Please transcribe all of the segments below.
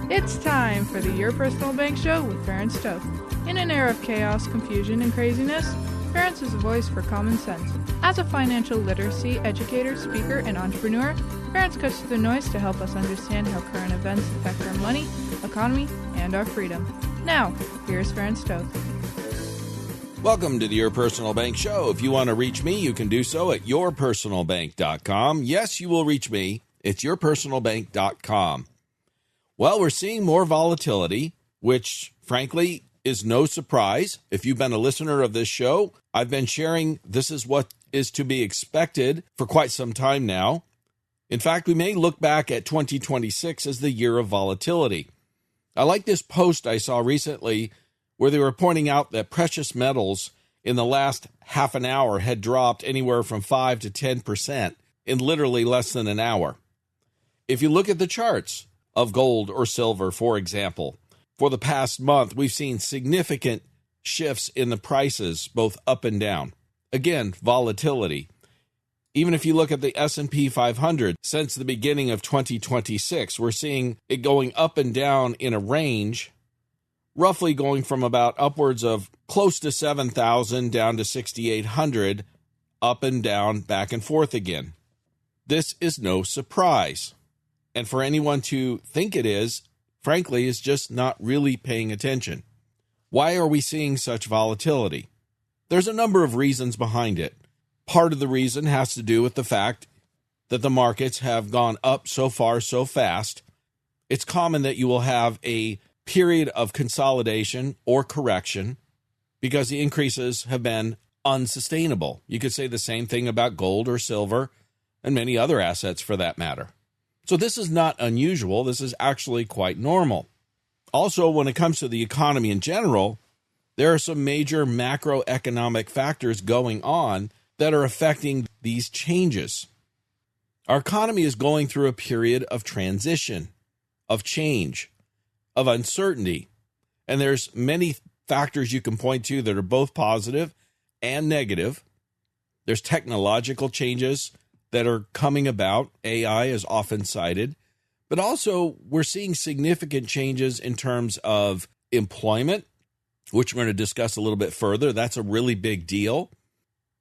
It's time for the Your Personal Bank Show with Ferenc. In an era of chaos, confusion, and craziness, Ferenc is a voice for common sense. As a financial literacy educator, speaker, and entrepreneur, Ferenc cuts through the noise to help us understand how current events affect our money, economy, and our freedom. Now, here's Ferenc. Welcome to the Your Personal Bank Show. If you want to reach me, you can do so at yourpersonalbank.com. Yes, you will reach me. It's yourpersonalbank.com. Well, we're seeing more volatility, which, frankly, is no surprise. If you've been a listener of this show, I've been sharing this is what is to be expected for quite some time now. In fact, we may look back at 2026 as the year of volatility. I like this post I saw recently where they were pointing out that precious metals in the last half an hour had dropped anywhere from 5 to 10% in literally less than an hour. If you look at the charts of gold or silver, for example, for the past month, we've seen significant shifts in the prices, both up and down. Again, volatility. Even if you look at the S&P 500, since the beginning of 2026, we're seeing it going up and down in a range, roughly going from about upwards of close to 7,000 down to 6,800, up and down, back and forth again. This is no surprise. And for anyone to think it is, frankly, is just not really paying attention. Why are we seeing such volatility? There's a number of reasons behind it. Part of the reason has to do with the fact that the markets have gone up so far so fast. It's common that you will have a period of consolidation or correction because the increases have been unsustainable. You could say the same thing about gold or silver and many other assets for that matter. So this is not unusual. This is actually quite normal. Also, when it comes to the economy in general, there are some major macroeconomic factors going on that are affecting these changes. Our economy is going through a period of transition, of change, of uncertainty. And there's many factors you can point to that are both positive and negative. There's technological changes that are coming about. AI is often cited. But also, we're seeing significant changes in terms of employment, which we're going to discuss a little bit further. That's a really big deal.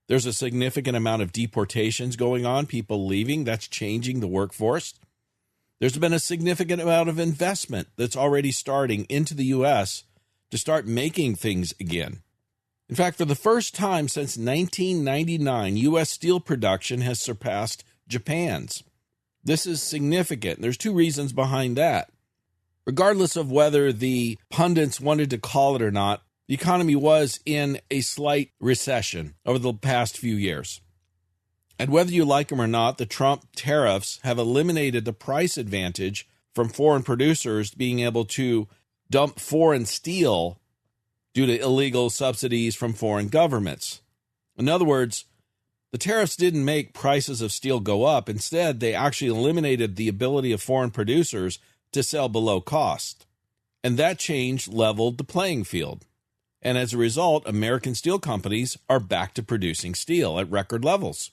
There's a significant amount of deportations going on, people leaving. That's changing the workforce. There's been a significant amount of investment that's already starting into the U.S. to start making things again. In fact, for the first time since 1999, U.S. steel production has surpassed Japan's. This is significant. There's two reasons behind that. Regardless of whether the pundits wanted to call it or not, the economy was in a slight recession over the past few years. And whether you like them or not, the Trump tariffs have eliminated the price advantage from foreign producers being able to dump foreign steel due to illegal subsidies from foreign governments. In other words, the tariffs didn't make prices of steel go up. Instead, they actually eliminated the ability of foreign producers to sell below cost. And that change leveled the playing field. And as a result, American steel companies are back to producing steel at record levels.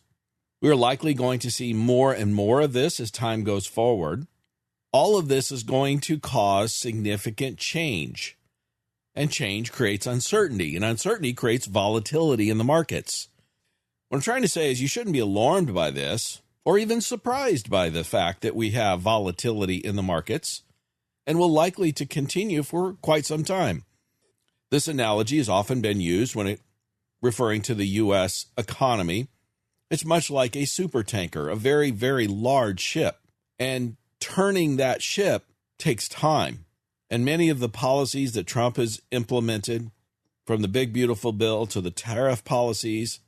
We are likely going to see more and more of this as time goes forward. All of this is going to cause significant change. And change creates uncertainty, and uncertainty creates volatility in the markets. What I'm trying to say is you shouldn't be alarmed by this or even surprised by the fact that we have volatility in the markets and will likely to continue for quite some time. This analogy has often been used when referring to the U.S. economy. It's much like a supertanker, a very, very large ship. And turning that ship takes time. And many of the policies that Trump has implemented, from the big, beautiful bill to the tariff policies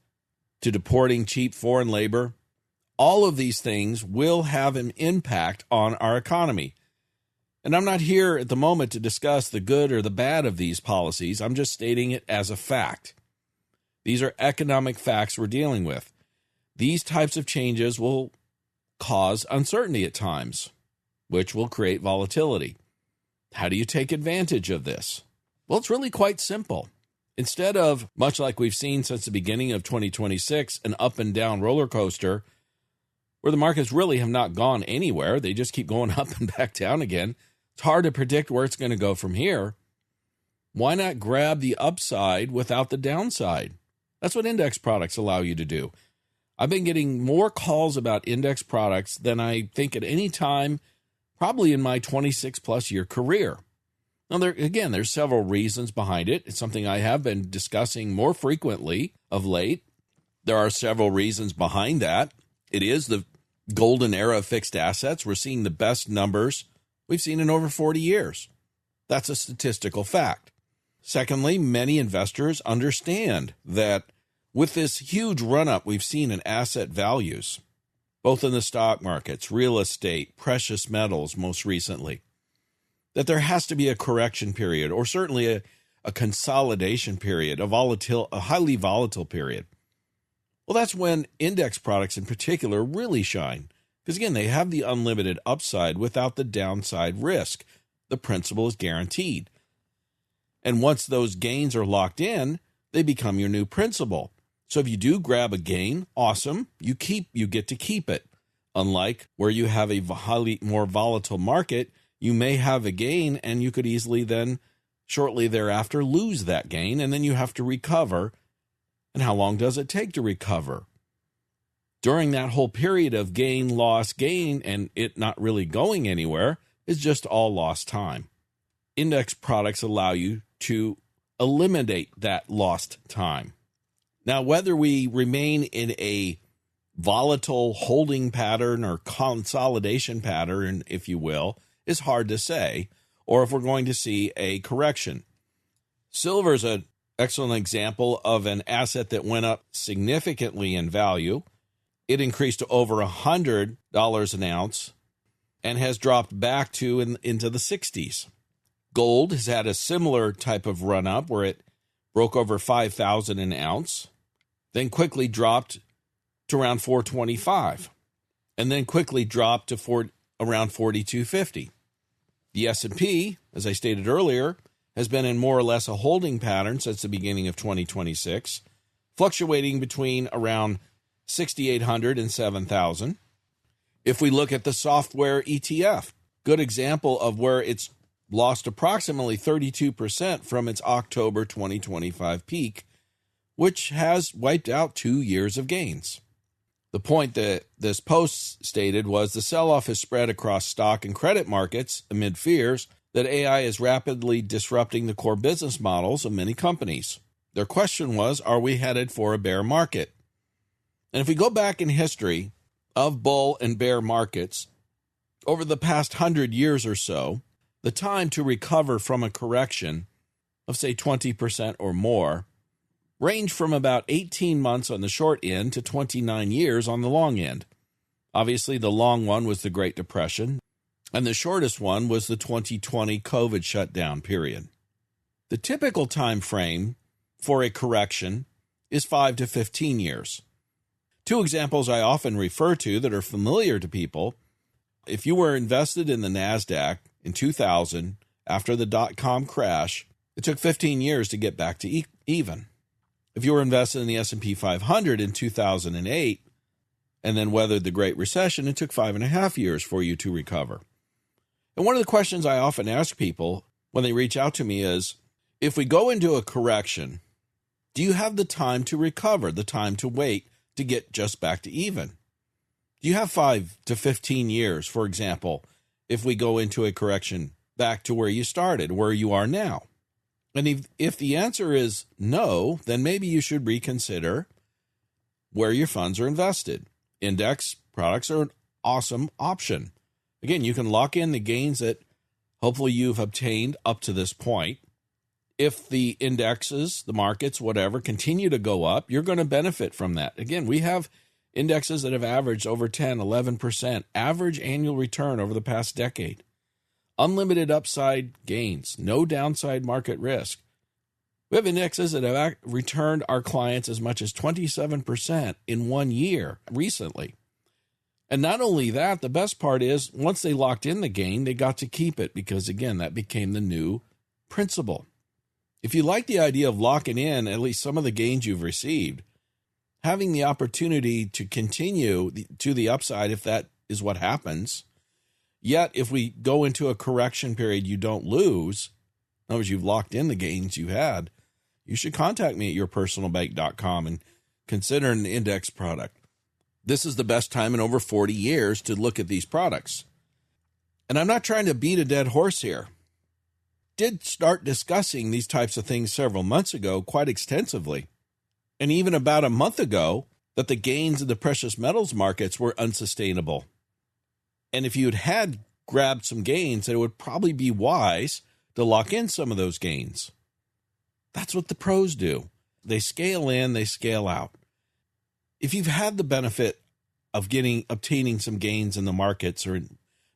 to deporting cheap foreign labor, all of these things will have an impact on our economy. And I'm not here at the moment to discuss the good or the bad of these policies. I'm just stating it as a fact. These are economic facts we're dealing with. These types of changes will cause uncertainty at times, which will create volatility. How do you take advantage of this? Well, it's really quite simple. Instead of, much like we've seen since the beginning of 2026, an up and down roller coaster where the markets really have not gone anywhere, they just keep going up and back down again, It's hard to predict where it's going to go from here. Why not grab the upside without the downside? That's what index products allow you to do. I've been getting more calls about index products than I think at any time, probably in my 26-plus year career. Now, there's several reasons behind it. It's something I have been discussing more frequently of late. There are several reasons behind that. It is the golden era of fixed assets. We're seeing the best numbers we've seen in over 40 years. That's a statistical fact. Secondly, many investors understand that with this huge run-up we've seen in asset values, both in the stock markets, real estate, precious metals most recently, that there has to be a correction period, or certainly a consolidation period, a highly volatile period. Well, that's when index products in particular really shine. Because again, they have the unlimited upside without the downside risk. The principal is guaranteed. And once those gains are locked in, they become your new principal. So if you do grab a gain, awesome, you get to keep it. Unlike where you have a highly more volatile market, you may have a gain and you could easily then shortly thereafter lose that gain, and then you have to recover. And how long does it take to recover? During that whole period of gain, loss, gain, and it not really going anywhere is just all lost time. Index products allow you to eliminate that lost time. Now, whether we remain in a volatile holding pattern or consolidation pattern, if you will, is hard to say, or if we're going to see a correction. Silver is an excellent example of an asset that went up significantly in value. It increased to over $100 an ounce and has dropped back to into the 60s. Gold has had a similar type of run-up where it broke over $5,000 an ounce, then quickly dropped to around $425, and then quickly dropped to around $42.50. The S&P, as I stated earlier, has been in more or less a holding pattern since the beginning of 2026, fluctuating between around 6,800 and 7,000. If we look at the software ETF, good example of where it's lost approximately 32% from its October 2025 peak, which has wiped out 2 years of gains. The point that this post stated was the sell-off has spread across stock and credit markets amid fears that AI is rapidly disrupting the core business models of many companies. Their question was, are we headed for a bear market? And if we go back in history of bull and bear markets, over the past 100 years or so, the time to recover from a correction of, say, 20% or more ranged from about 18 months on the short end to 29 years on the long end. Obviously, the long one was the Great Depression, and the shortest one was the 2020 COVID shutdown period. The typical time frame for a correction is 5 to 15 years. Two examples I often refer to that are familiar to people: if you were invested in the NASDAQ in 2000 after the dot-com crash, it took 15 years to get back to even. If you were invested in the S&P 500 in 2008 and then weathered the Great Recession, it took 5.5 years for you to recover. And one of the questions I often ask people when they reach out to me is, if we go into a correction, do you have the time to recover, the time to wait to get just back to even? Do you have 5 to 15 years, for example, if we go into a correction back to where you started, where you are now? And if the answer is no, then maybe you should reconsider where your funds are invested. Index products are an awesome option. Again, you can lock in the gains that hopefully you've obtained up to this point. If the indexes, the markets, whatever, continue to go up, you're going to benefit from that. Again, we have indexes that have averaged over 10, 11% average annual return over the past decade. Unlimited upside gains, no downside market risk. We have indexes that have returned our clients as much as 27% in 1 year recently. And not only that, the best part is once they locked in the gain, they got to keep it because, again, that became the new principal. If you like the idea of locking in at least some of the gains you've received, having the opportunity to continue to the upside if that is what happens, Yet, if we go into a correction period, you don't lose. In other words, you've locked in the gains you had. You should contact me at yourpersonalbank.com and consider an index product. This is the best time in over 40 years to look at these products. And I'm not trying to beat a dead horse here. Did start discussing these types of things several months ago quite extensively. And even about a month ago, that the gains in the precious metals markets were unsustainable. And if you had grabbed some gains, it would probably be wise to lock in some of those gains. That's what the pros do. They scale in, they scale out. If you've had the benefit of obtaining some gains in the markets or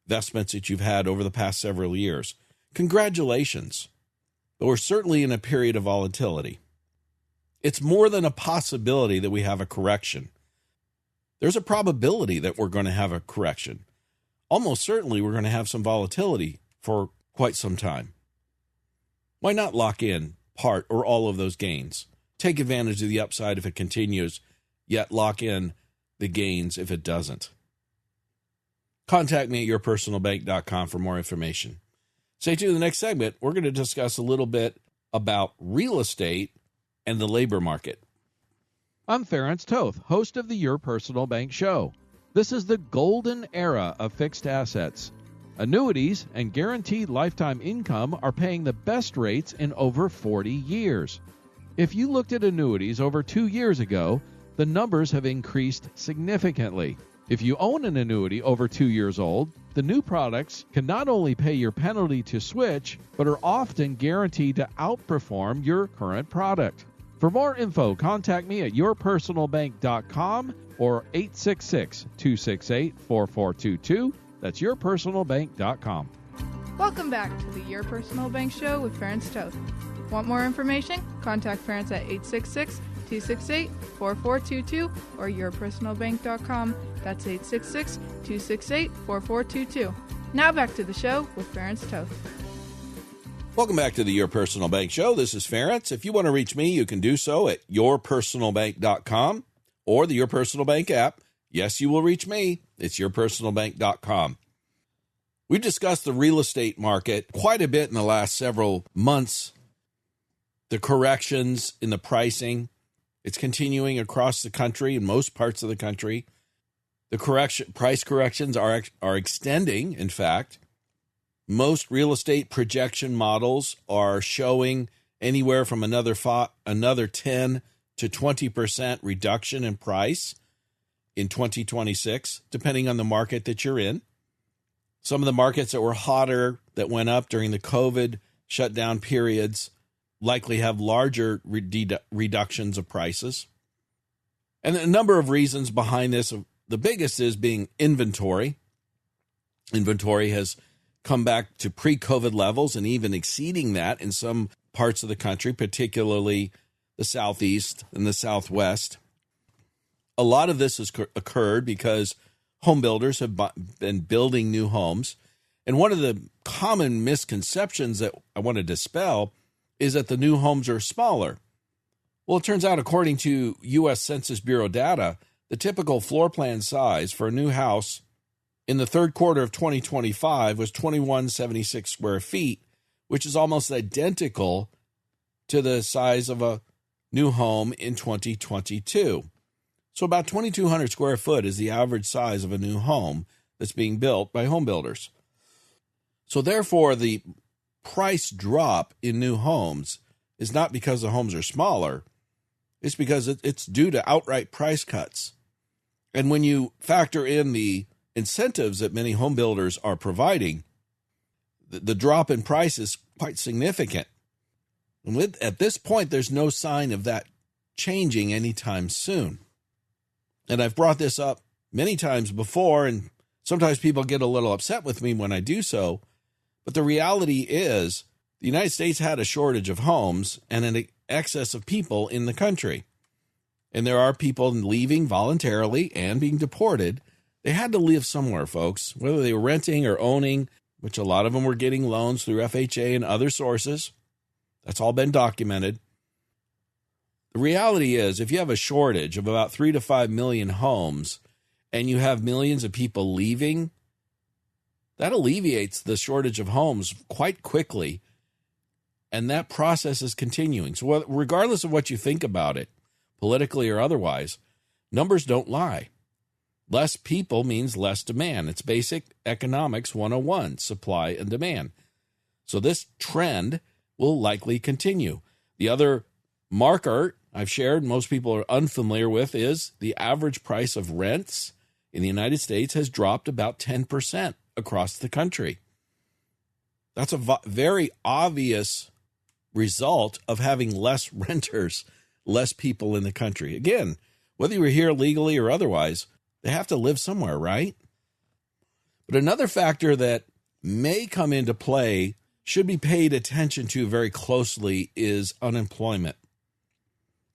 investments that you've had over the past several years, congratulations. But we're certainly in a period of volatility. It's more than a possibility that we have a correction. There's a probability that we're going to have a correction. Almost certainly we're going to have some volatility for quite some time. Why not lock in part or all of those gains? Take advantage of the upside if it continues, yet lock in the gains if it doesn't. Contact me at yourpersonalbank.com for more information. Stay tuned to the next segment. We're going to discuss a little bit about real estate and the labor market. I'm Ferenc Toth, host of the Your Personal Bank Show. This is the golden era of fixed assets. Annuities and guaranteed lifetime income are paying the best rates in over 40 years. If you looked at annuities over 2 years ago, the numbers have increased significantly. If you own an annuity over 2 years old, the new products can not only pay your penalty to switch, but are often guaranteed to outperform your current product. For more info, contact me at yourpersonalbank.com or 866-268-4422. That's yourpersonalbank.com. Welcome back to the Your Personal Bank Show with Ferenc Toth. Want more information? Contact Ferenc at 866-268-4422 or yourpersonalbank.com. That's 866-268-4422. Now back to the show with Ferenc Toth. Welcome back to the Your Personal Bank Show. This is Ferenc. If you want to reach me, you can do so at yourpersonalbank.com or the Your Personal Bank app. Yes, you will reach me. It's yourpersonalbank.com. We've discussed the real estate market quite a bit in the last several months. The corrections in the pricing, it's continuing across the country, in most parts of the country. The price corrections are extending, in fact. Most real estate projection models are showing anywhere from another 10 to 20% reduction in price in 2026, depending on the market that you're in. Some of the markets that were hotter, that went up during the COVID shutdown periods, likely have larger reductions of prices. And a number of reasons behind this. The biggest is being inventory. Inventory has come back to pre-COVID levels and even exceeding that in some parts of the country, particularly the Southeast and the Southwest. A lot of this has occurred because home builders have been building new homes. And one of the common misconceptions that I want to dispel is that the new homes are smaller. Well, it turns out, according to U.S. Census Bureau data, the typical floor plan size for a new house in the third quarter of 2025 was 2176 square feet, which is almost identical to the size of a new home in 2022. So about 2,200 square foot is the average size of a new home that's being built by home builders. So therefore, the price drop in new homes is not because the homes are smaller. It's because it's due to outright price cuts. And when you factor in the incentives that many home builders are providing, the drop in price is quite significant. And at this point, there's no sign of that changing anytime soon. And I've brought this up many times before, and sometimes people get a little upset with me when I do so. But the reality is the United States had a shortage of homes and an excess of people in the country. And there are people leaving voluntarily and being deported. They had to live somewhere, folks, whether they were renting or owning, which a lot of them were getting loans through FHA and other sources. That's all been documented. The reality is, if you have a shortage of about 3 to 5 million homes and you have millions of people leaving, that alleviates the shortage of homes quite quickly, and that process is continuing. So regardless of what you think about it, politically or otherwise, numbers don't lie. Less people means less demand. It's basic economics 101, supply and demand. So this trend will likely continue. The other marker I've shared, most people are unfamiliar with, is the average price of rents in the United States has dropped about 10% across the country. That's a very obvious result of having less renters, less people in the country. Again, whether you're here legally or otherwise, they have to live somewhere, right? But another factor that may come into play, should be paid attention to very closely, is unemployment.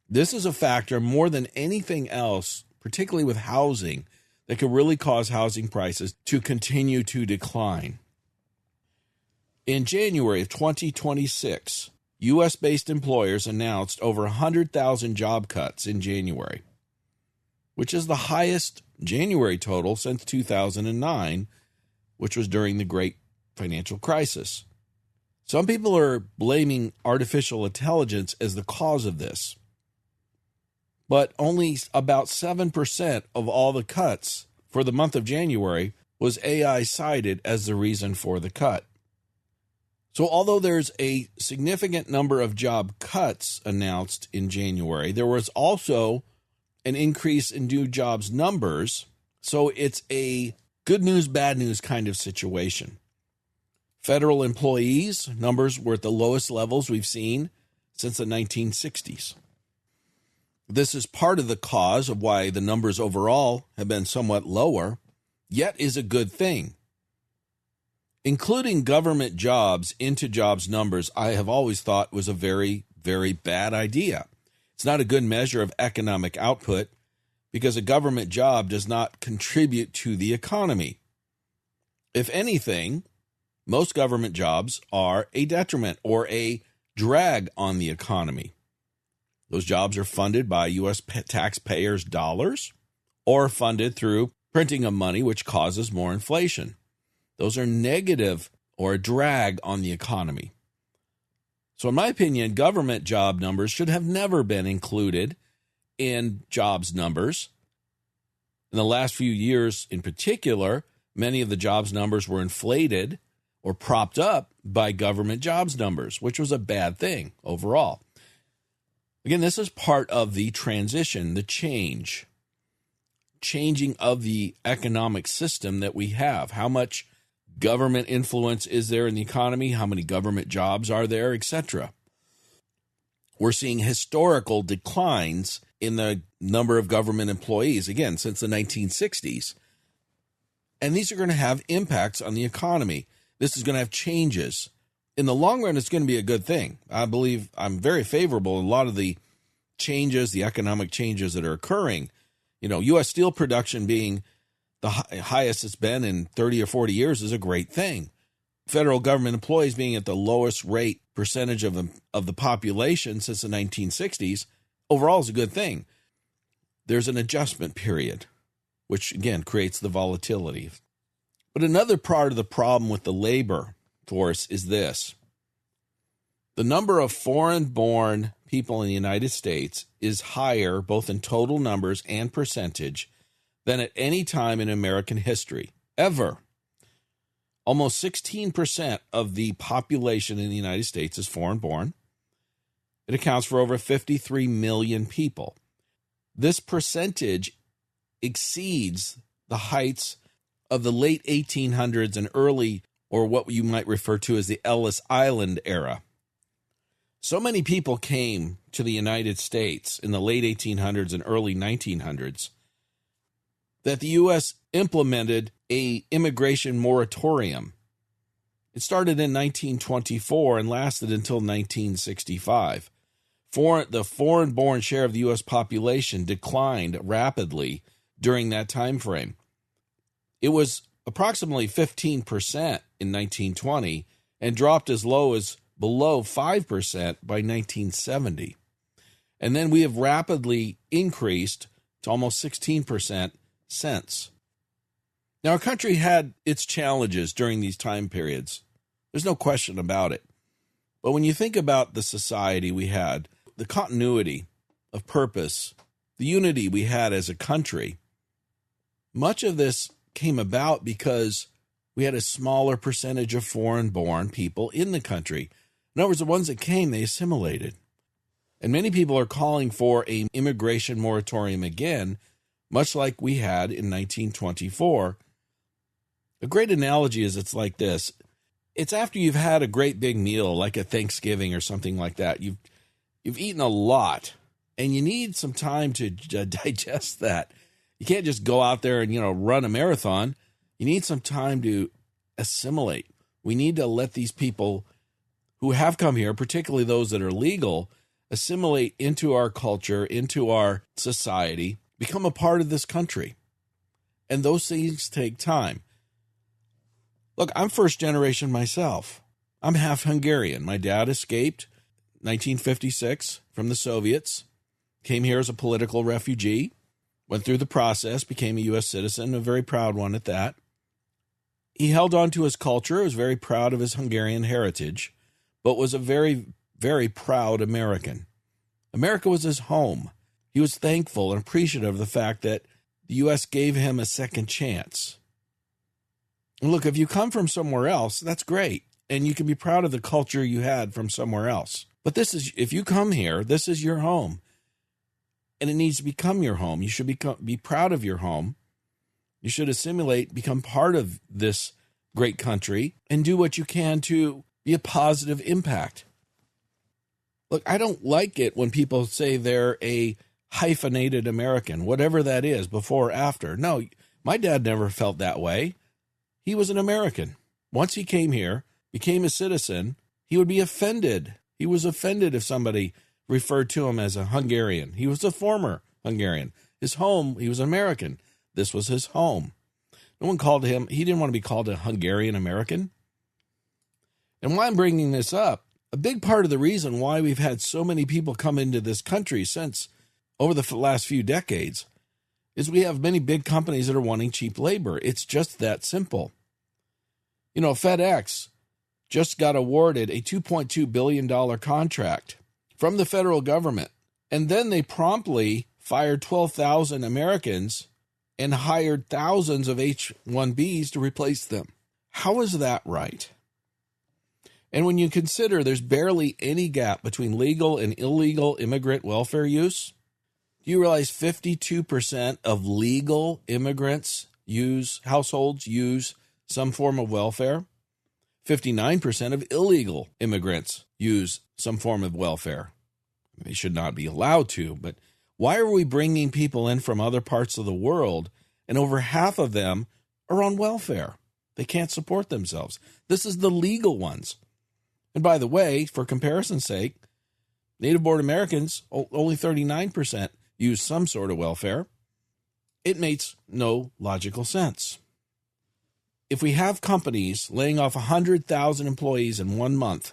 This is a factor more than anything else, particularly with housing, that could really cause housing prices to continue to decline. In January of 2026, U.S.-based employers announced over 100,000 job cuts in January, which is the highest January total since 2009, which was during the Great Financial Crisis. Some people are blaming artificial intelligence as the cause of this, but only about 7% of all the cuts for the month of January was AI cited as the reason for the cut. So although there's a significant number of job cuts announced in January, there was also an increase in new jobs numbers. So it's a good news, bad news kind of situation. Federal employees numbers were at the lowest levels we've seen since the 1960s. This is part of the cause of why the numbers overall have been somewhat lower, yet is a good thing. Including government jobs into jobs numbers, I have always thought was a very, very bad idea. It's not a good measure of economic output because a government job does not contribute to the economy. If anything, most government jobs are a detriment or a drag on the economy. Those jobs are funded by U.S. taxpayers' dollars or funded through printing of money, which causes more inflation. Those are negative or a drag on the economy. So in my opinion, government job numbers should have never been included in jobs numbers. In the last few years in particular, many of the jobs numbers were inflated or propped up by government jobs numbers, which was a bad thing overall. Again, this is part of the transition, the changing of the economic system that we have. How much government influence is there in the economy? How many government jobs are there, etc.? We're seeing historical declines in the number of government employees, again, since the 1960s. And these are going to have impacts on the economy. This is going to have changes. In the long run, it's going to be a good thing. I believe I'm very favorable in a lot of the changes, the economic changes that are occurring. You know, U.S. steel production being the highest it's been in 30 or 40 years is a great thing. Federal government employees being at the lowest rate percentage of the population since the 1960s overall is a good thing. There's an adjustment period, which again creates the volatility. But another part of the problem with the labor force is this. The number of foreign-born people in the United States is higher, both in total numbers and percentage, than at any time in American history, ever. Almost 16% of the population in the United States is foreign-born. It accounts for over 53 million people. This percentage exceeds the heights of the late 1800s and early, or what you might refer to as the Ellis Island era. So many people came to the United States in the late 1800s and early 1900s that the U.S. implemented an immigration moratorium. It started in 1924 and lasted until 1965. The foreign-born share of the U.S. population declined rapidly during that time frame. It was approximately 15% in 1920 and dropped as low as below 5% by 1970. And then we have rapidly increased to almost 16% since. Now, our country had its challenges during these time periods. There's no question about it. But when you think about the society we had, the continuity of purpose, the unity we had as a country, much of this came about because we had a smaller percentage of foreign-born people in the country. In other words, the ones that came, they assimilated. And many people are calling for an immigration moratorium again, much like we had in 1924. A great analogy is it's like this. It's after you've had a great big meal, like a Thanksgiving or something like that. You've eaten a lot, and you need some time to digest that. You can't just go out there and, run a marathon. You need some time to assimilate. We need to let these people who have come here, particularly those that are legal, assimilate into our culture, into our society, become a part of this country. And those things take time. Look, I'm first generation myself. I'm half Hungarian. My dad escaped 1956 from the Soviets, came here as a political refugee, went through the process, became a U.S. citizen, a very proud one at that. He held on to his culture, was very proud of his Hungarian heritage, but was a very, very proud American. America was his home. He was thankful and appreciative of the fact that the U.S. gave him a second chance. And look, if you come from somewhere else, that's great. And you can be proud of the culture you had from somewhere else. But if you come here, this is your home. And it needs to become your home. You should be proud of your home. You should assimilate, become part of this great country, and do what you can to be a positive impact. Look, I don't like it when people say they're a hyphenated American, whatever that is, before or after. No, my dad never felt that way. He was an American. Once he came here, became a citizen, he would be offended. He was offended if somebody referred to him as a Hungarian. He was a former Hungarian. His home, he was American. This was his home. No one called him, he didn't want to be called a Hungarian American. And why I'm bringing this up, a big part of the reason why we've had so many people come into this country since over the last few decades is we have many big companies that are wanting cheap labor. It's just that simple. FedEx just got awarded a $2.2 billion contract from the federal government, and then they promptly fired 12,000 Americans and hired thousands of H-1Bs to replace them. How is that right? And when you consider there's barely any gap between legal and illegal immigrant welfare use, do you realize 52% of legal immigrants households use some form of welfare? 59% of illegal immigrants use some form of welfare. They should not be allowed to, but why are we bringing people in from other parts of the world and over half of them are on welfare? They can't support themselves. This is the legal ones. And by the way, for comparison's sake, native-born Americans, only 39% use some sort of welfare. It makes no logical sense. If we have companies laying off 100,000 employees in 1 month,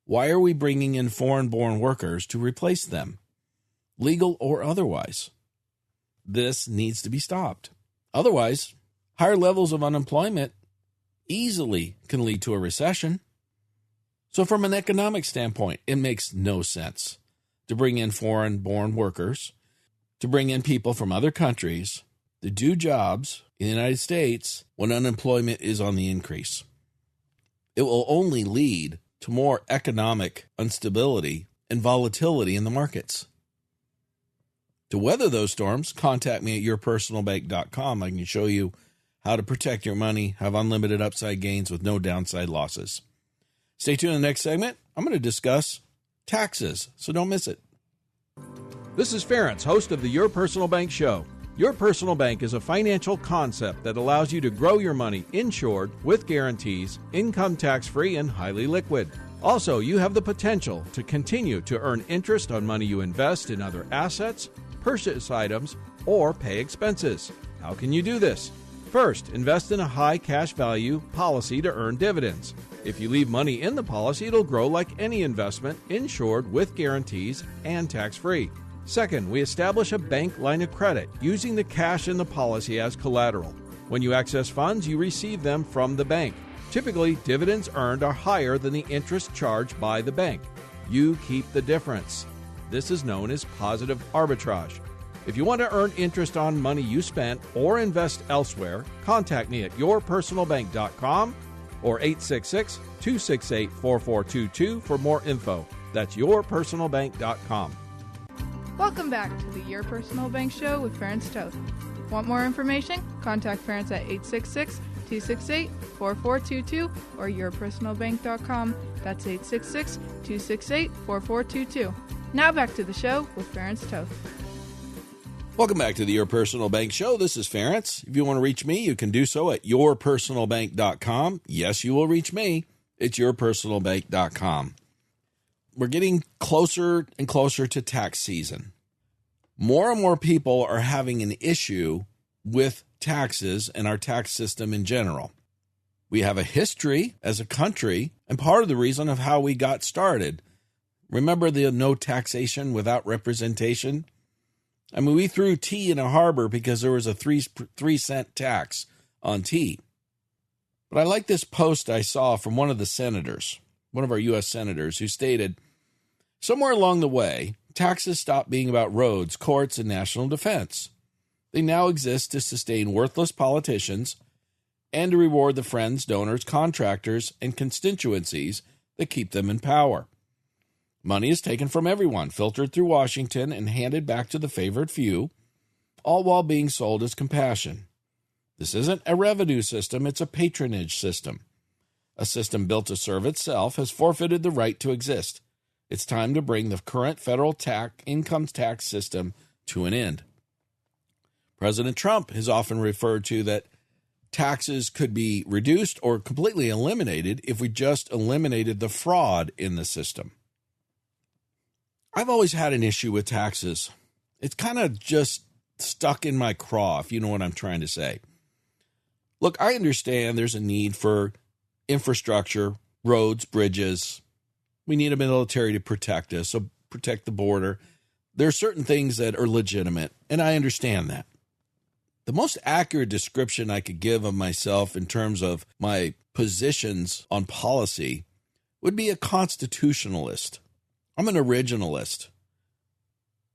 why are we bringing in foreign-born workers to replace them, legal or otherwise? This needs to be stopped. Otherwise, higher levels of unemployment easily can lead to a recession. So from an economic standpoint, it makes no sense to bring in foreign-born workers, to bring in people from other countries to do jobs in the United States when unemployment is on the increase. It will only lead to more economic instability and volatility in the markets. To weather those storms, contact me at yourpersonalbank.com. I can show you how to protect your money, have unlimited upside gains with no downside losses. Stay tuned in the next segment. I'm going to discuss taxes, so don't miss it. This is Ferenc, host of the Your Personal Bank Show. Your Personal Bank is a financial concept that allows you to grow your money insured with guarantees, income tax-free, and highly liquid. Also, you have the potential to continue to earn interest on money you invest in other assets, purchase items, or pay expenses. How can you do this? First, invest in a high cash value policy to earn dividends. If you leave money in the policy, it'll grow like any investment, insured with guarantees and tax-free. Second, we establish a bank line of credit using the cash in the policy as collateral. When you access funds, you receive them from the bank. Typically, dividends earned are higher than the interest charged by the bank. You keep the difference. This is known as positive arbitrage. If you want to earn interest on money you spent or invest elsewhere, contact me at yourpersonalbank.com or 866-268-4422 for more info. That's yourpersonalbank.com. Welcome back to the Your Personal Bank Show with Ferenc Toth. Want more information? Contact Ferenc at 866-268-4422 or yourpersonalbank.com. That's 866-268-4422. Now back to the show with Ferenc Toth. Welcome back to the Your Personal Bank Show. This is Ferenc. If you want to reach me, you can do so at yourpersonalbank.com. Yes, you will reach me. It's yourpersonalbank.com. We're getting closer and closer to tax season. More and more people are having an issue with taxes and our tax system in general. We have a history as a country and part of the reason of how we got started. Remember the no taxation without representation? I mean, we threw tea in a harbor because there was a 3-cent tax on tea. But I like this post I saw from one of the senators, one of our U.S. senators, who stated, somewhere along the way, taxes stopped being about roads, courts, and national defense. They now exist to sustain worthless politicians and to reward the friends, donors, contractors, and constituencies that keep them in power. Money is taken from everyone, filtered through Washington, and handed back to the favored few, all while being sold as compassion. This isn't a revenue system, it's a patronage system. A system built to serve itself has forfeited the right to exist. It's time to bring the current federal income tax system to an end. President Trump has often referred to that taxes could be reduced or completely eliminated if we just eliminated the fraud in the system. I've always had an issue with taxes. It's kind of just stuck in my craw, if you know what I'm trying to say. Look, I understand there's a need for infrastructure, roads, bridges. We need a military to protect us, so protect the border. There are certain things that are legitimate, and I understand that. The most accurate description I could give of myself in terms of my positions on policy would be a constitutionalist. I'm an originalist.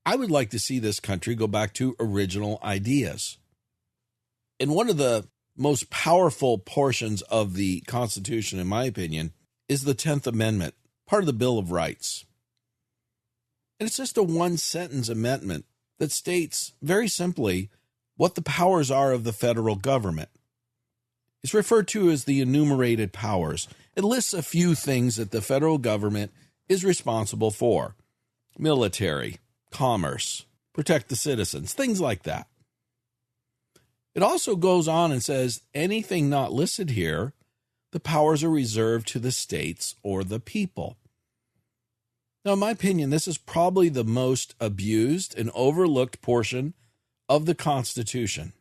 I would like to see this country go back to original ideas. And one of the most powerful portions of the Constitution, in my opinion, is the 10th Amendment, part of the Bill of Rights. And it's just a one-sentence amendment that states very simply what the powers are of the federal government. It's referred to as the enumerated powers. It lists a few things that the federal government is responsible for: military, commerce, protect the citizens, things like that. It also goes on and says anything not listed here, the powers are reserved to the states or the people. Now, in my opinion, this is probably the most abused and overlooked portion of the Constitution.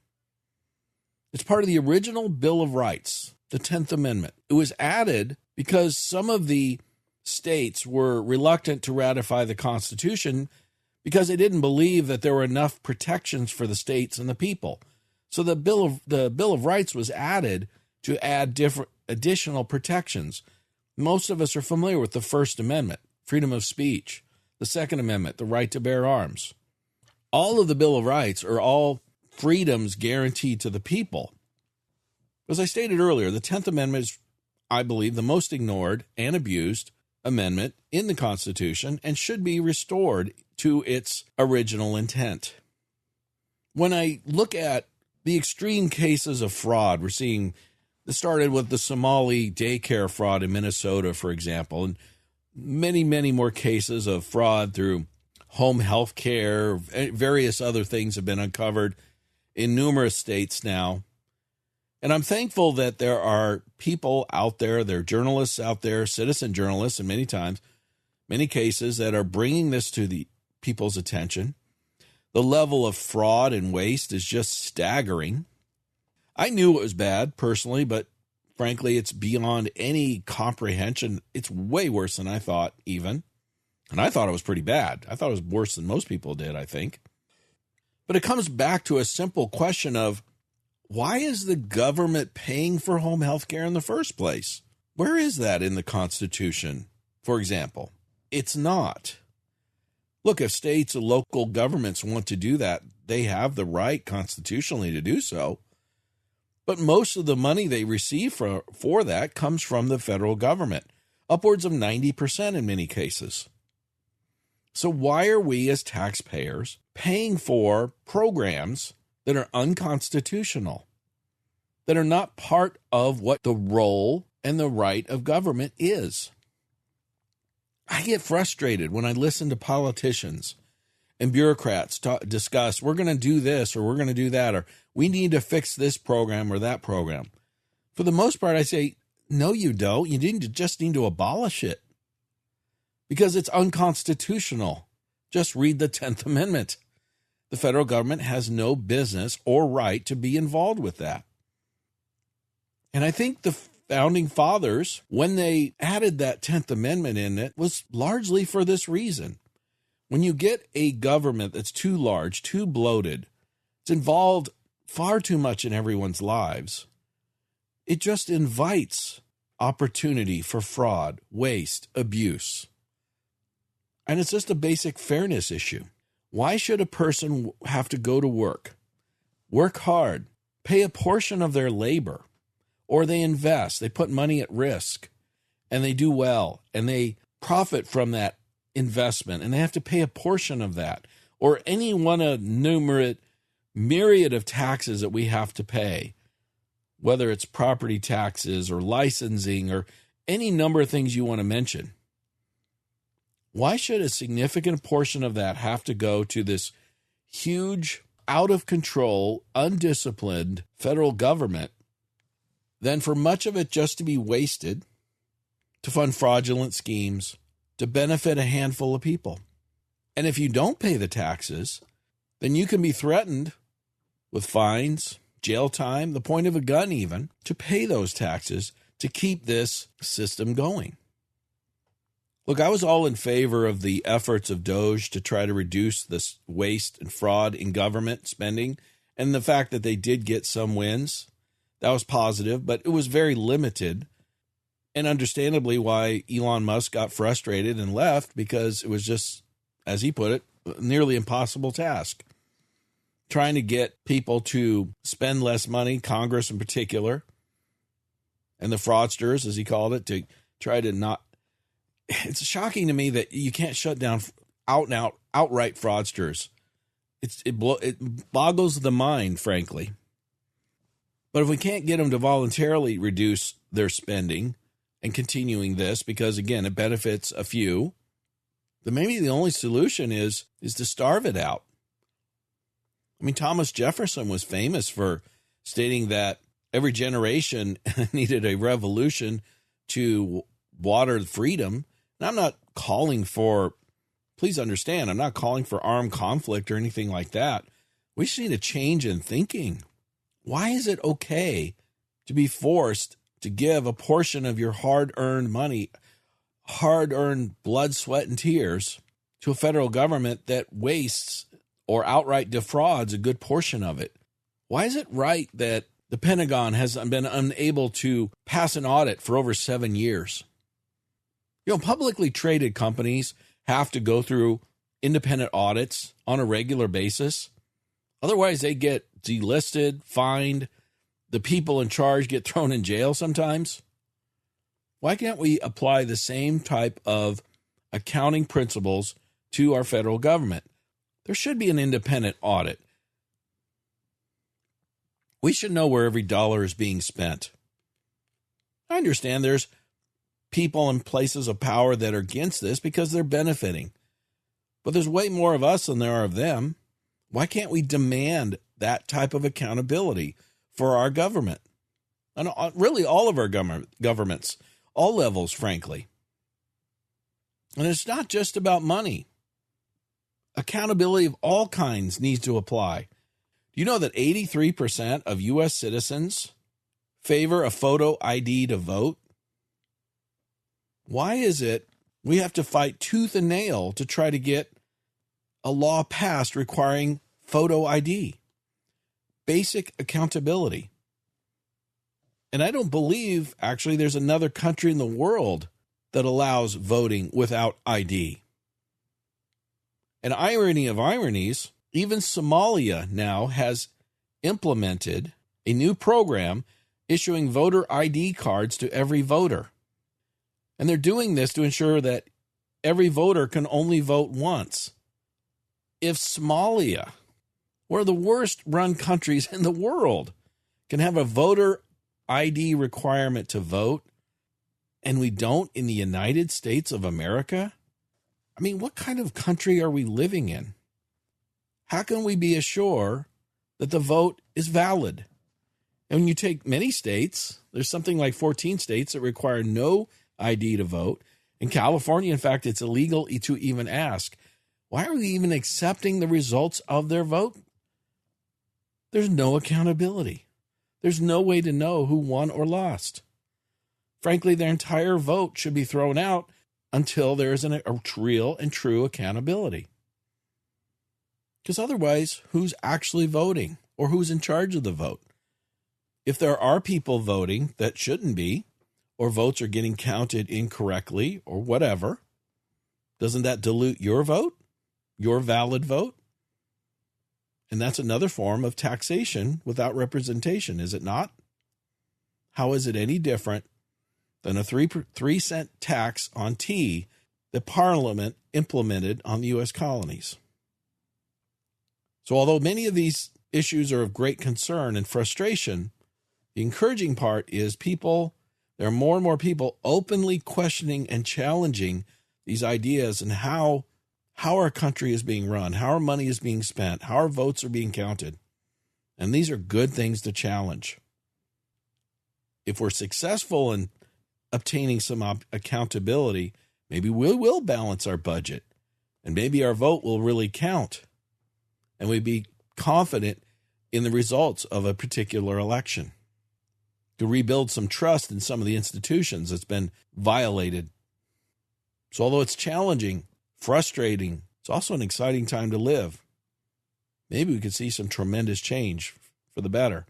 It's part of the original Bill of Rights, the 10th Amendment. It was added because some of the states were reluctant to ratify the Constitution because they didn't believe that there were enough protections for the states and the people. So the Bill of Rights was added to add different additional protections. Most of us are familiar with the First Amendment, freedom of speech, the Second Amendment, the right to bear arms. All of the Bill of Rights are all freedoms guaranteed to the people. As I stated earlier, the 10th Amendment is, I believe, the most ignored and abused amendment in the Constitution and should be restored to its original intent. When I look at the extreme cases of fraud, we're seeing this started with the Somali daycare fraud in Minnesota, for example, and many, many more cases of fraud through home health care. Various other things have been uncovered in numerous states now. And I'm thankful that there are people out there, there are journalists out there, citizen journalists, and many cases that are bringing this to the people's attention. The level of fraud and waste is just staggering. I knew it was bad personally, but frankly, it's beyond any comprehension. It's way worse than I thought even. And I thought it was pretty bad. I thought it was worse than most people did, I think. But it comes back to a simple question of, why is the government paying for home health care in the first place? Where is that in the Constitution, for example? It's not. Look, if states or local governments want to do that, they have the right constitutionally to do so. But most of the money they receive for that comes from the federal government, upwards of 90% in many cases. So why are we as taxpayers paying for programs that are unconstitutional, that are not part of what the role and the right of government is? I get frustrated when I listen to politicians and bureaucrats discuss, we're going to do this or we're going to do that, or we need to fix this program or that program. For the most part, I say, no, you don't. You just need to abolish it because it's unconstitutional. Just read the 10th Amendment. The federal government has no business or right to be involved with that. And I think the founding fathers, when they added that 10th Amendment in it, was largely for this reason. When you get a government that's too large, too bloated, it's involved far too much in everyone's lives, it just invites opportunity for fraud, waste, abuse. And it's just a basic fairness issue. Why should a person have to go to work hard, pay a portion of their labor, or they invest, they put money at risk, and they do well, and they profit from that investment, and they have to pay a portion of that, or any one of myriad of taxes that we have to pay, whether it's property taxes or licensing or any number of things you want to mention. Why should a significant portion of that have to go to this huge, out of control, undisciplined federal government, than for much of it just to be wasted to fund fraudulent schemes to benefit a handful of people? And if you don't pay the taxes, then you can be threatened with fines, jail time, the point of a gun even, to pay those taxes to keep this system going. Look, I was all in favor of the efforts of DOGE to try to reduce this waste and fraud in government spending, and the fact that they did get some wins. That was positive, but it was very limited, and understandably why Elon Musk got frustrated and left, because it was just, as he put it, a nearly impossible task. Trying to get people to spend less money, Congress in particular, and the fraudsters, as he called it, to try to not. It's shocking to me that you can't shut down outright fraudsters. It boggles the mind, frankly. But if we can't get them to voluntarily reduce their spending and continuing this, because, again, it benefits a few, then maybe the only solution is to starve it out. I mean, Thomas Jefferson was famous for stating that every generation needed a revolution to water freedom. And I'm not calling for, please understand, I'm not calling for armed conflict or anything like that. We just need a change in thinking. Why is it okay to be forced to give a portion of your hard-earned money, hard-earned blood, sweat, and tears to a federal government that wastes or outright defrauds a good portion of it? Why is it right that the Pentagon has been unable to pass an audit for over 7 years? You know, publicly traded companies have to go through independent audits on a regular basis. Otherwise, they get delisted, fined. The people in charge get thrown in jail sometimes. Why can't we apply the same type of accounting principles to our federal government? There should be an independent audit. We should know where every dollar is being spent. I understand there's people in places of power that are against this because they're benefiting. But there's way more of us than there are of them. Why can't we demand that type of accountability for our government? And really all of our governments, all levels, frankly. And it's not just about money. Accountability of all kinds needs to apply. Do you know that 83% of U.S. citizens favor a photo ID to vote? Why is it we have to fight tooth and nail to try to get a law passed requiring photo ID? basic accountability. And I don't believe, actually, there's another country in the world that allows voting without ID. An irony of ironies, even Somalia now has implemented a new program issuing voter ID cards to every voter. And they're doing this to ensure that every voter can only vote once. If Somalia, one of the worst run countries in the world, can have a voter ID requirement to vote, and we don't in the United States of America, I mean, what kind of country are we living in? How can we be assured that the vote is valid? And when you take many states, there's something like 14 states that require no ID to vote. In California, in fact, it's illegal to even ask, why are we even accepting the results of their vote? There's no accountability. There's no way to know who won or lost. Frankly, their entire vote should be thrown out until there is a real and true accountability. Because otherwise, who's actually voting or who's in charge of the vote? If there are people voting that shouldn't be, or votes are getting counted incorrectly or whatever, doesn't that dilute your vote, your valid vote? And that's another form of taxation without representation, is it not? How is it any different than a 3-cent tax on tea that Parliament implemented on the U.S. colonies? So although many of these issues are of great concern and frustration, the encouraging part is there are more and more people openly questioning and challenging these ideas and how our country is being run, how our money is being spent, how our votes are being counted. And these are good things to challenge. If we're successful in obtaining some accountability, maybe we will balance our budget, and maybe our vote will really count, and we'd be confident in the results of a particular election, to rebuild some trust in some of the institutions that's been violated. So although it's challenging, frustrating, it's also an exciting time to live. Maybe we could see some tremendous change for the better.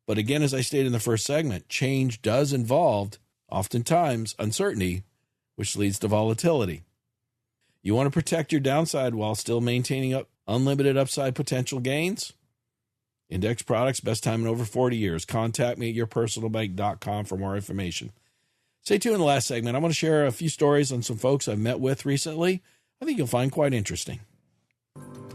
But again, as I stated in the first segment, change does involve, oftentimes, uncertainty, which leads to volatility. You want to protect your downside while still maintaining unlimited upside potential gains? Index products, best time in over 40 years. Contact me at yourpersonalbank.com for more information. Stay tuned in the last segment. I'm going to share a few stories on some folks I've met with recently. I think you'll find quite interesting.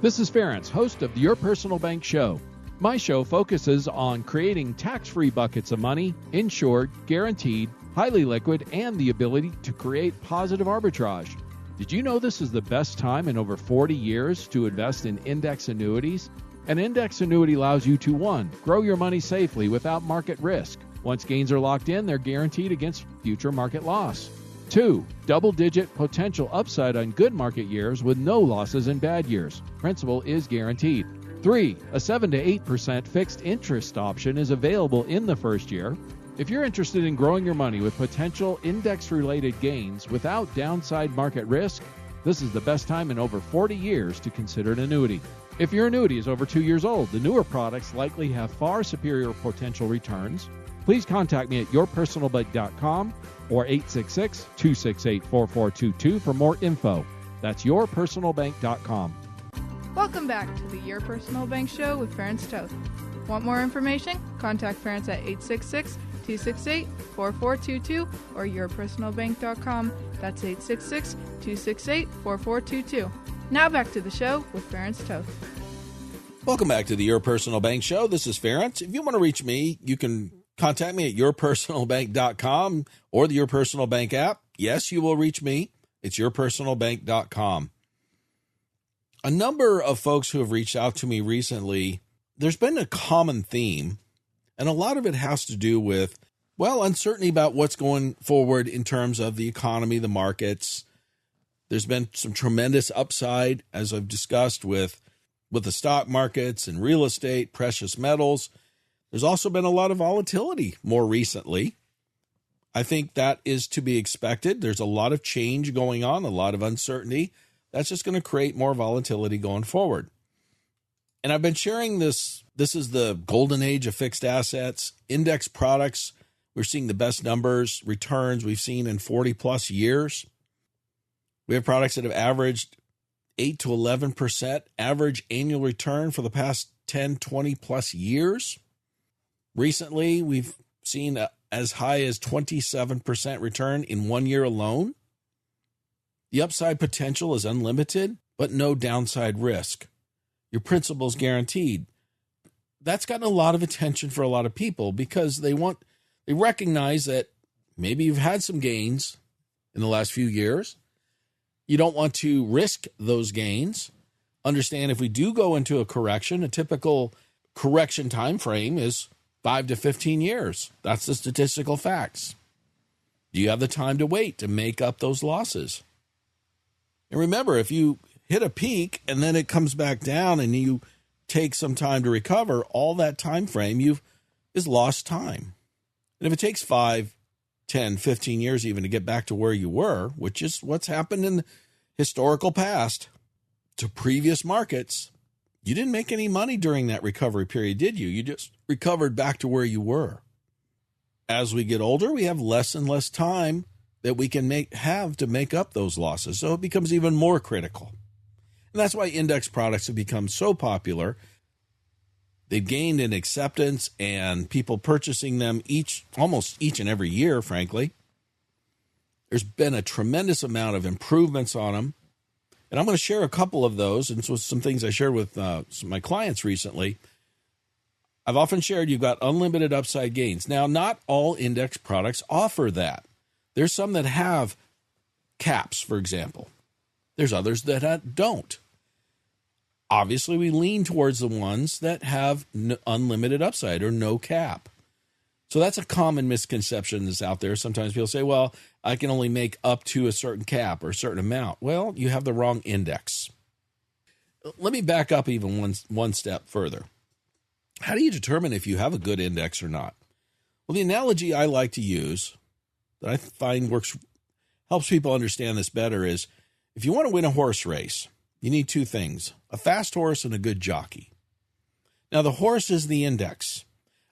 This is Ferenc, host of the Your Personal Bank Show. My show focuses on creating tax-free buckets of money, insured, guaranteed, highly liquid, and the ability to create positive arbitrage. Did you know this is the best time in over 40 years to invest in index annuities? An index annuity allows you to 1. Grow your money safely without market risk. Once gains are locked in, they're guaranteed against future market loss. 2. Double-digit potential upside on good market years with no losses in bad years. Principal is guaranteed. 3. A 7 to 8% fixed interest option is available in the first year. If you're interested in growing your money with potential index-related gains without downside market risk, this is the best time in over 40 years to consider an annuity. If your annuity is over 2 years old, the newer products likely have far superior potential returns. Please contact me at yourpersonalbank.com or 866-268-4422 for more info. That's yourpersonalbank.com. Welcome back to the Your Personal Bank Show with Ferenc Toth. Want more information? Contact Ferenc at 866-268-4422 or yourpersonalbank.com. That's 866-268-4422. Now back to the show with Ferenc Toth. Welcome back to the Your Personal Bank Show. This is Ferenc. If you want to reach me, you can contact me at yourpersonalbank.com or the Your Personal Bank app. Yes, you will reach me. It's yourpersonalbank.com. A number of folks who have reached out to me recently, there's been a common theme, and a lot of it has to do with, uncertainty about what's going forward in terms of the economy, the markets. There's been some tremendous upside, as I've discussed, with the stock markets and real estate, precious metals. There's also been a lot of volatility more recently. I think that is to be expected. There's a lot of change going on, a lot of uncertainty. That's just going to create more volatility going forward. And I've been sharing this. This is the golden age of fixed assets. Index products, we're seeing the best numbers, returns we've seen in 40 plus years. We have products that have averaged 8 to 11% average annual return for the past 10, 20 plus years. Recently, we've seen as high as 27% return in 1 year alone. The upside potential is unlimited, but no downside risk. Your principal is guaranteed. That's gotten a lot of attention for a lot of people because they recognize that maybe you've had some gains in the last few years. You don't want to risk those gains. Understand if we do go into a correction, a typical correction time frame is 5 to 15 years. That's the statistical facts. Do you have the time to wait to make up those losses? And remember, if you hit a peak and then it comes back down and you take some time to recover, all that time frame is lost time. And if it takes 5, 10, 15 years even to get back to where you were, which is what's happened in the historical past to previous markets, you didn't make any money during that recovery period, did you? You just recovered back to where you were. As we get older, we have less and less time that we can have to make up those losses. So it becomes even more critical. And that's why index products have become so popular. They've gained in acceptance and people purchasing them almost each and every year, frankly. There's been a tremendous amount of improvements on them. And I'm going to share a couple of those. And so some things I shared with some of my clients recently. I've often shared you've got unlimited upside gains. Now, not all index products offer that. There's some that have caps, for example. There's others that don't. Obviously, we lean towards the ones that have unlimited upside or no cap. So that's a common misconception that's out there. Sometimes people say, well, I can only make up to a certain cap or a certain amount. Well, you have the wrong index. Let me back up even one step further. How do you determine if you have a good index or not? Well, the analogy I like to use that I find helps people understand this better is if you want to win a horse race, you need two things, a fast horse and a good jockey. Now, the horse is the index.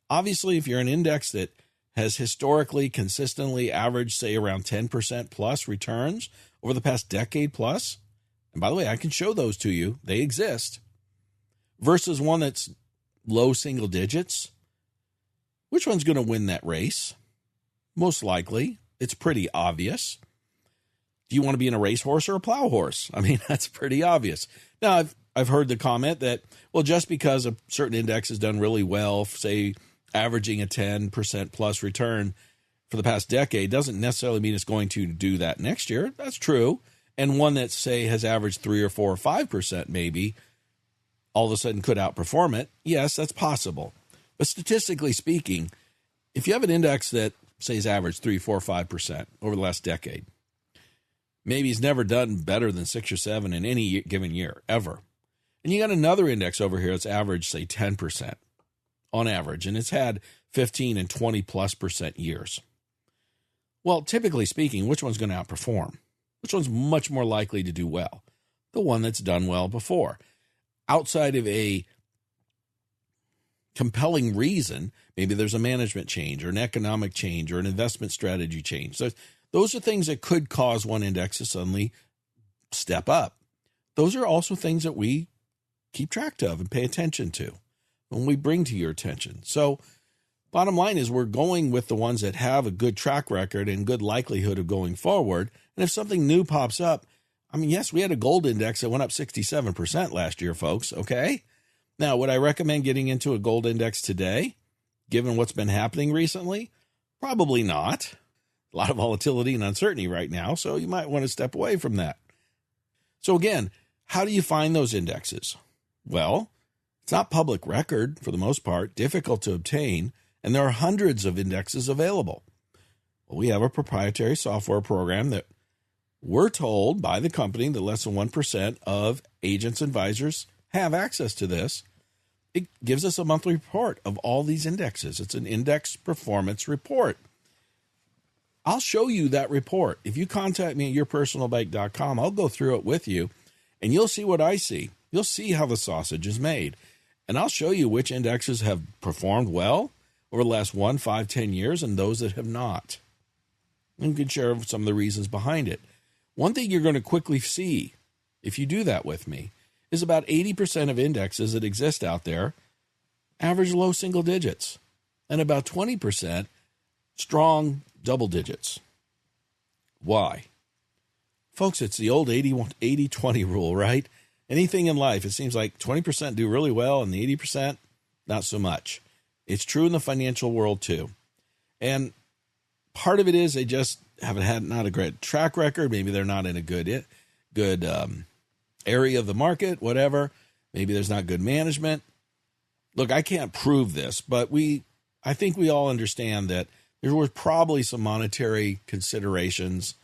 Obviously, if you're an index that has historically consistently averaged, say, around 10% plus returns over the past decade plus, and by the way, I can show those to you, they exist, versus one that's low single digits, which one's going to win that race? Most likely, it's pretty obvious. Do you want to be in a racehorse or a plow horse? I mean, that's pretty obvious. Now, I've heard the comment that, well, just because a certain index has done really well, say, averaging a 10% plus return for the past decade, doesn't necessarily mean it's going to do that next year. That's true. And one that, say, has averaged 3 or 4 or 5% maybe, all of a sudden could outperform it. Yes, that's possible. But statistically speaking, if you have an index that, say, has averaged 3, 4, 5% over the last decade, maybe he's never done better than 6 or 7 in any given year, ever. And you got another index over here that's averaged, say, 10% on average, and it's had 15 and 20 plus % years. Well, typically speaking, which one's going to outperform? Which one's much more likely to do well? The one that's done well before. Outside of a compelling reason, maybe there's a management change or an economic change or an investment strategy change. So those are things that could cause one index to suddenly step up. Those are also things that we keep track of and pay attention to when we bring to your attention. So bottom line is we're going with the ones that have a good track record and good likelihood of going forward. And if something new pops up, I mean, yes, we had a gold index that went up 67% last year, folks, okay? Now, would I recommend getting into a gold index today, given what's been happening recently? Probably not. A lot of volatility and uncertainty right now, so you might want to step away from that. So again, how do you find those indexes? Well, it's not public record for the most part, difficult to obtain, and there are hundreds of indexes available. Well, we have a proprietary software program that we're told by the company that less than 1% of agents and advisors have access to this. It gives us a monthly report of all these indexes. It's an index performance report. I'll show you that report. If you contact me at yourpersonalbank.com, I'll go through it with you, and you'll see what I see. You'll see how the sausage is made. And I'll show you which indexes have performed well over the last 1, 5, 10 years and those that have not. And we can share some of the reasons behind it. One thing you're going to quickly see, if you do that with me, is about 80% of indexes that exist out there average low single digits, and about 20% strong double digits. Why? Folks, it's the old 80-20 rule, right? Anything in life, it seems like 20% do really well and the 80%, not so much. It's true in the financial world too. And part of it is they just haven't had not a great track record. Maybe they're not in a good area of the market, whatever. Maybe there's not good management. Look, I can't prove this, but I think we all understand that there were probably some monetary considerations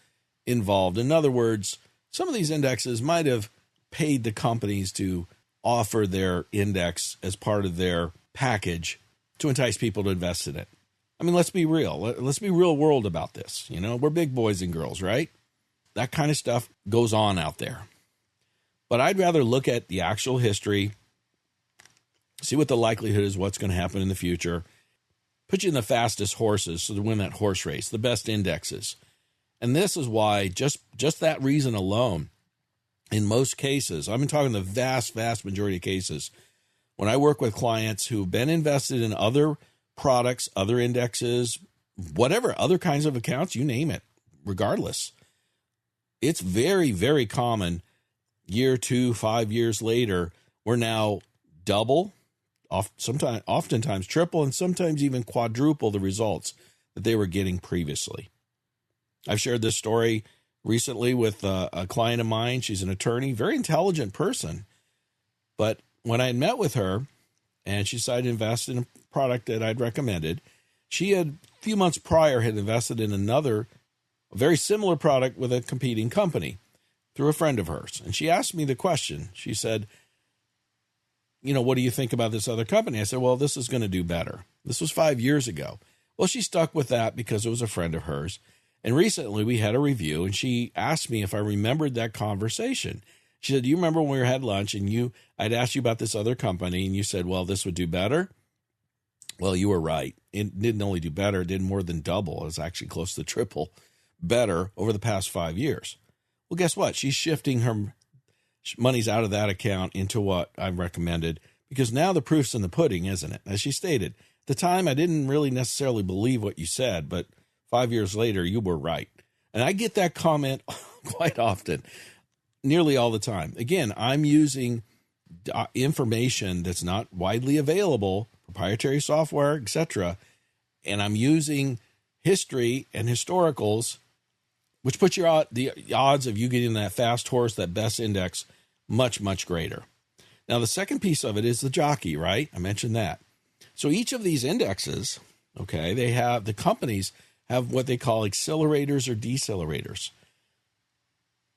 involved. In other words, some of these indexes might have paid the companies to offer their index as part of their package to entice people to invest in it. I mean, let's be real. Let's be real world about this. You know, we're big boys and girls, right? That kind of stuff goes on out there. But I'd rather look at the actual history, see what the likelihood is, what's going to happen in the future, put you in the fastest horses so to win that horse race, the best indexes. And this is why, just that reason alone, in most cases, I've been talking the vast, vast majority of cases, when I work with clients who've been invested in other products, other indexes, whatever, other kinds of accounts, you name it, regardless. It's very, very common, year 2, 5 years later, we're now double, oftentimes triple, and sometimes even quadruple the results that they were getting previously. I've shared this story recently with a client of mine. She's an attorney, very intelligent person. But when I had met with her and she decided to invest in a product that I'd recommended, she had a few months prior had invested in a very similar product with a competing company through a friend of hers. And she asked me the question. She said, you know, what do you think about this other company? I said, well, this is going to do better. This was 5 years ago. Well, she stuck with that because it was a friend of hers. And recently we had a review and she asked me if I remembered that conversation. She said, do you remember when we had lunch and I'd asked you about this other company and you said, well, this would do better? Well, you were right. It didn't only do better, it did more than double. It was actually close to triple better over the past 5 years. Well, guess what? She's shifting her money's out of that account into what I've recommended because now the proof's in the pudding, isn't it? As she stated, at the time, I didn't really necessarily believe what you said, but 5 years later, you were right. And I get that comment quite often, nearly all the time. Again, I'm using information that's not widely available, proprietary software, etc., and I'm using history and historicals, which puts the odds of you getting that fast horse, that best index, much, much greater. Now, the second piece of it is the jockey, right? I mentioned that. So each of these indexes, okay, the companies have what they call accelerators or decelerators.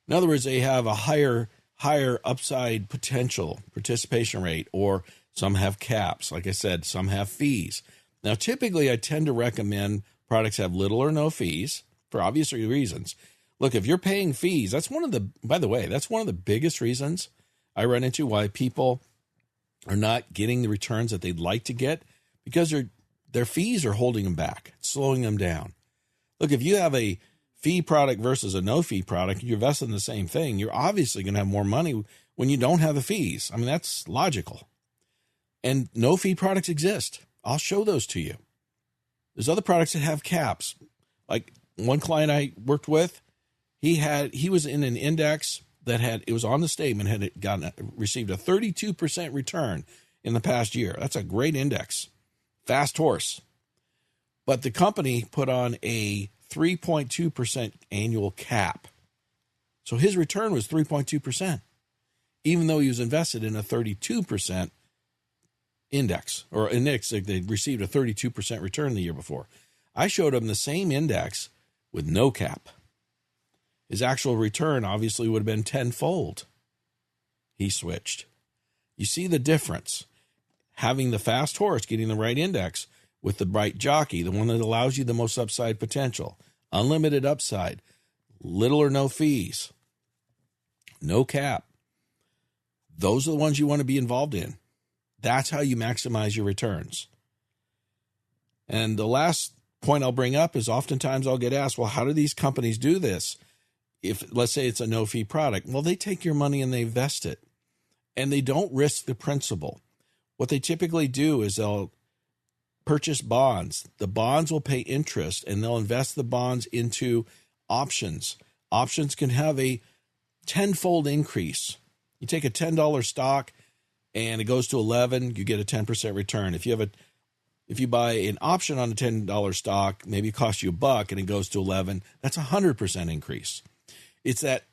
In other words, they have a higher upside potential participation rate, or some have caps. Like I said, some have fees. Now, typically, I tend to recommend products have little or no fees for obvious reasons. Look, if you're paying fees, that's one of the biggest reasons I run into why people are not getting the returns that they'd like to get, because their fees are holding them back, slowing them down. Look, if you have a fee product versus a no-fee product, you invest in the same thing, you're obviously going to have more money when you don't have the fees. I mean, that's logical. And no-fee products exist. I'll show those to you. There's other products that have caps. Like one client I worked with, he was in an index that it was on the statement, received a 32% return in the past year. That's a great index. Fast horse. But the company put on a 3.2% annual cap. So his return was 3.2%, even though he was invested in a 32% index, or index that they received a 32% return the year before. I showed him the same index with no cap. His actual return obviously would have been tenfold. He switched. You see the difference. Having the fast horse, getting the right index, with the right jockey, the one that allows you the most upside potential, unlimited upside, little or no fees, no cap. Those are the ones you want to be involved in. That's how you maximize your returns. And the last point I'll bring up is oftentimes I'll get asked, well, how do these companies do this? If, let's say it's a no-fee product, well, they take your money and they invest it, and they don't risk the principal. What they typically do is they'll purchase bonds. The bonds will pay interest, and they'll invest the bonds into options. Options can have a tenfold increase. You take a $10 stock and it goes to 11, you get a 10% return. If you buy an option on a $10 stock, maybe it costs you $1 and it goes to 11, that's a 100% increase. It's that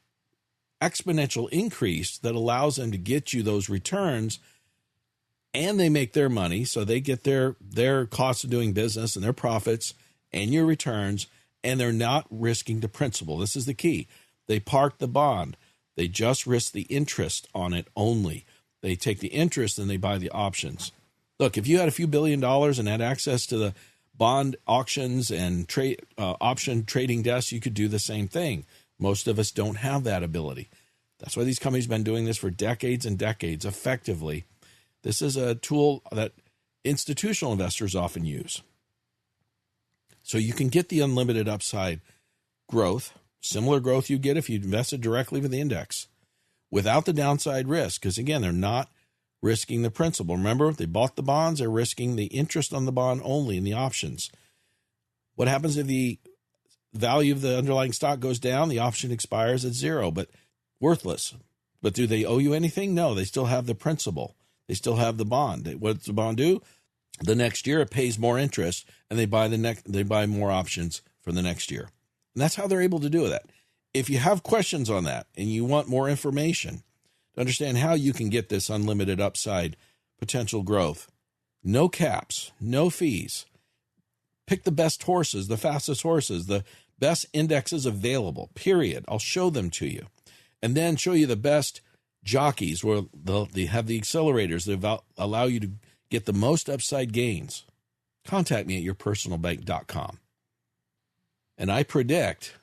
exponential increase that allows them to get you those returns, and they make their money, so they get their cost of doing business and their profits and your returns, and they're not risking the principal. This is the key. They park the bond. They just risk the interest on it only. They take the interest and they buy the options. Look, if you had a few $1 billion and had access to the bond auctions and option trading desks, you could do the same thing. Most of us don't have that ability. That's why these companies have been doing this for decades and decades effectively. This is a tool that institutional investors often use. So you can get the unlimited upside growth, similar growth you get if you invested directly with the index, without the downside risk, because, again, they're not risking the principal. Remember, they bought the bonds, they're risking the interest on the bond only in the options. What happens if the value of the underlying stock goes down? The option expires at zero, but worthless. But do they owe you anything? No, they still have the principal. They still have the bond. What does the bond do? The next year it pays more interest, and they buy more options for the next year. And that's how they're able to do that. If you have questions on that and you want more information to understand how you can get this unlimited upside potential growth, no caps, no fees, pick the best horses, the fastest horses, the best indexes available, period. I'll show them to you. And then show you the best jockeys where they have the accelerators that allow you to get the most upside gains. Contact me at yourpersonalbank.com. And I predict,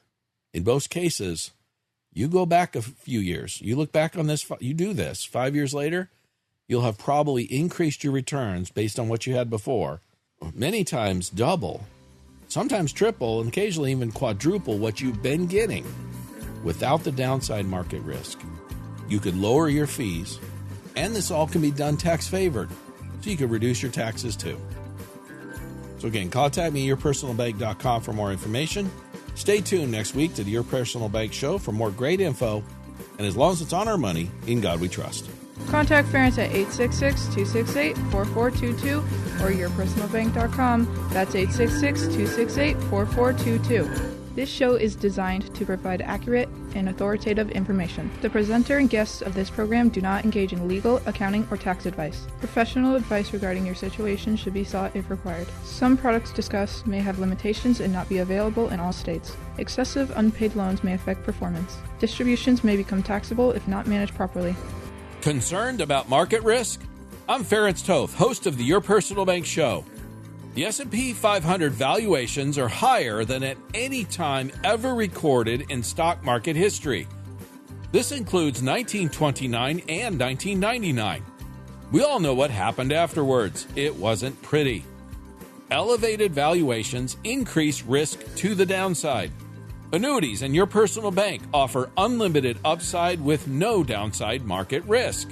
in most cases, you go back a few years, you look back on this, you do this 5 years later, you'll have probably increased your returns based on what you had before, many times double, sometimes triple, and occasionally even quadruple what you've been getting without the downside market risk. You could lower your fees, and this all can be done tax favored, so you can reduce your taxes too. So again, contact me at yourpersonalbank.com for more information. Stay tuned next week to the Your Personal Bank Show for more great info. And as long as it's on our money, in God we trust. Contact Ferenc at 866-268-4422 or yourpersonalbank.com. That's 866-268-4422. This show is designed to provide accurate and authoritative information. The presenter and guests of this program do not engage in legal, accounting, or tax advice. Professional advice regarding your situation should be sought if required. Some products discussed may have limitations and not be available in all states. Excessive unpaid loans may affect performance. Distributions may become taxable if not managed properly. Concerned about market risk? I'm Ferenc Toth, host of the Your Personal Bank Show. The S&P 500 valuations are higher than at any time ever recorded in stock market history. This includes 1929 and 1999. We all know what happened afterwards. It wasn't pretty. Elevated valuations increase risk to the downside. Annuities and Your Personal Bank offer unlimited upside with no downside market risk.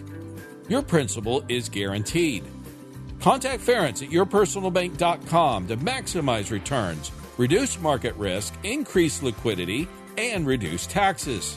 Your principal is guaranteed. Contact Ferenc at yourpersonalbank.com to maximize returns, reduce market risk, increase liquidity, and reduce taxes.